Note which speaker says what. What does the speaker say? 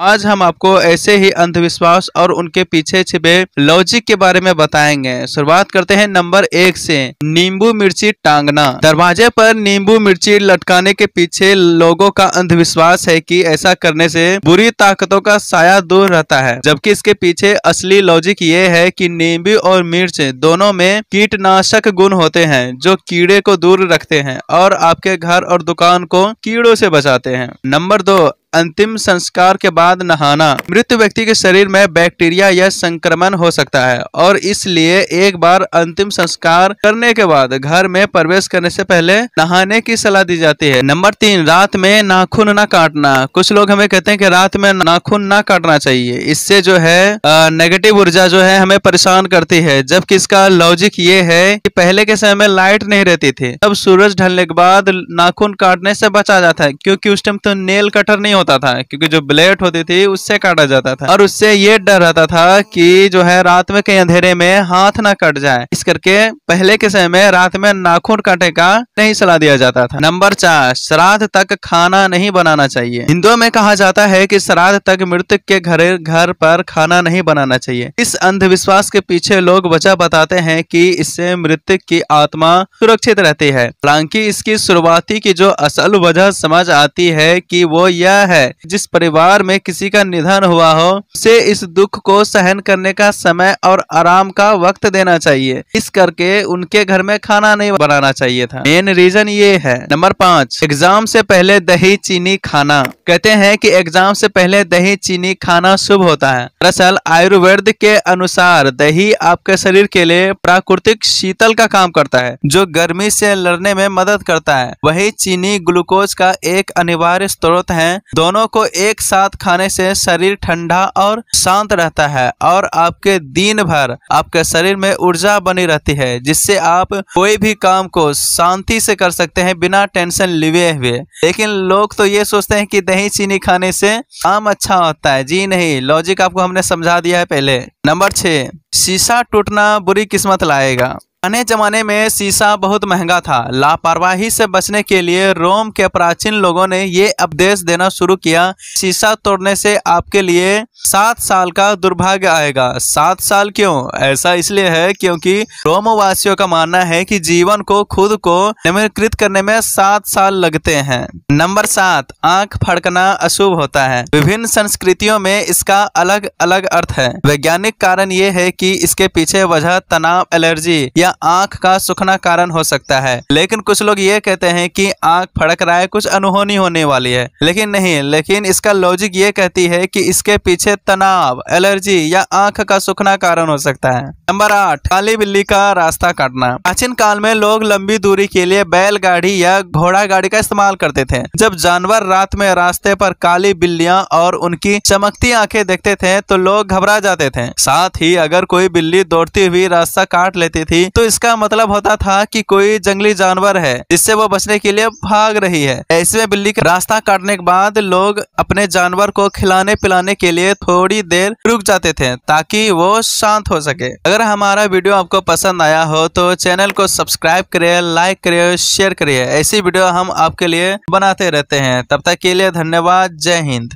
Speaker 1: आज हम आपको ऐसे ही अंधविश्वास और उनके पीछे छिपे लॉजिक के बारे में बताएंगे। शुरुआत करते हैं नंबर 1 से। नींबू मिर्ची टांगना। दरवाजे पर नींबू मिर्ची लटकाने के पीछे लोगों का अंधविश्वास है कि ऐसा करने से बुरी ताकतों का साया दूर रहता है, जबकि इसके पीछे असली लॉजिक ये है कि नींबू और मिर्च दोनों में कीटनाशक गुण होते हैं जो कीड़े को दूर रखते हैं और आपके घर और दुकान को कीड़ों से बचाते हैं। नंबर 2, अंतिम संस्कार के बाद नहाना। मृत व्यक्ति के शरीर में बैक्टीरिया या संक्रमण हो सकता है और इसलिए एक बार अंतिम संस्कार करने के बाद घर में प्रवेश करने से पहले नहाने की सलाह दी जाती है। नंबर 3, रात में नाखून न काटना। कुछ लोग हमें कहते हैं कि रात में नाखून न काटना चाहिए, इससे जो है नेगेटिव ऊर्जा जो है हमें परेशान करती है, जबकि इसका लॉजिक ये है कि पहले के समय में लाइट नहीं रहती थी, तब सूरज ढलने के बाद नाखून काटने से बचा जाता है, क्योंकि उस टाइम तो नेल कटर नहीं होता था, क्योंकि जो ब्लेड होती थी उससे काटा जाता था और उससे ये डर रहता था कि जो है रात में कहीं अंधेरे में हाथ ना कट जाए, इस करके पहले के समय में रात में नाखून काटने का नहीं सलाह दिया जाता था। नंबर 4, श्राद्ध तक खाना नहीं बनाना चाहिए। हिंदुओं में कहा जाता है कि श्राद्ध तक मृतक के घर पर खाना नहीं बनाना चाहिए। इस अंधविश्वास के पीछे लोग वजह बताते हैं कि इससे मृतक की आत्मा सुरक्षित रहती है। हालांकि इसकी शुरुआती की जो असल वजह समझ आती है कि वो यह है, जिस परिवार में किसी का निधन हुआ हो उसे इस दुख को सहन करने का समय और आराम का वक्त देना चाहिए, इस करके उनके घर में खाना नहीं बनाना चाहिए था। मेन रीजन ये है। नंबर 5, एग्जाम से पहले दही चीनी खाना। कहते हैं कि एग्जाम से पहले दही चीनी खाना शुभ होता है। दरअसल आयुर्वेद के अनुसार दही आपके शरीर के लिए प्राकृतिक शीतल का काम करता है, जो गर्मी से लड़ने में मदद करता है। वही चीनी ग्लूकोज का एक अनिवार्य स्रोत है। दोनों को एक साथ खाने से शरीर ठंडा और शांत रहता है और आपके दिन भर आपके शरीर में ऊर्जा बनी रहती है, जिससे आप कोई भी काम को शांति से कर सकते हैं बिना टेंशन लिए हुए। लेकिन लोग तो ये सोचते हैं कि दही चीनी खाने से काम अच्छा होता है। जी नहीं, लॉजिक आपको हमने समझा दिया है पहले। नंबर 6, शीशा टूटना बुरी किस्मत लाएगा। पुराने जमाने में शीशा बहुत महंगा था। लापरवाही से बचने के लिए रोम के प्राचीन लोगों ने ये उपदेश देना शुरू किया, शीशा तोड़ने से आपके लिए 7 साल का दुर्भाग्य आएगा। 7 साल क्यों? ऐसा इसलिए है क्योंकि रोमवासियों का मानना है कि जीवन को खुद को नियंत्रित करने में 7 साल लगते हैं। नंबर 7, आंख फड़कना अशुभ होता है। विभिन्न संस्कृतियों में इसका अलग अलग अर्थ है। वैज्ञानिक कारण ये है कि इसके पीछे वजह तनाव, एलर्जी या आंख का सूखना कारण हो सकता है। लेकिन कुछ लोग ये कहते हैं कि आंख फड़क रहा है, कुछ अनहोनी होने वाली है, लेकिन नहीं। लेकिन इसका लॉजिक ये कहती है कि इसके पीछे तनाव, एलर्जी या आंख का सूखना कारण हो सकता है। नंबर 8, काली बिल्ली का रास्ता काटना। प्राचीन काल में लोग लंबी दूरी के लिए बैलगाड़ी या घोड़ा गाड़ी का इस्तेमाल करते थे। जब जानवर रात में रास्ते पर काली बिल्लियां और उनकी चमकती आंखें देखते थे तो लोग घबरा जाते थे। साथ ही अगर कोई बिल्ली दौड़ती हुई रास्ता काट लेती थी तो इसका मतलब होता था कि कोई जंगली जानवर है जिससे वो बचने के लिए भाग रही है। ऐसे में बिल्ली का रास्ता काटने के बाद लोग अपने जानवर को खिलाने पिलाने के लिए थोड़ी देर रुक जाते थे ताकि वो शांत हो सके। अगर हमारा वीडियो आपको पसंद आया हो तो चैनल को सब्सक्राइब करिए, लाइक करिए, शेयर करिए। ऐसी वीडियो हम आपके लिए बनाते रहते हैं। तब तक के लिए धन्यवाद। जय हिंद।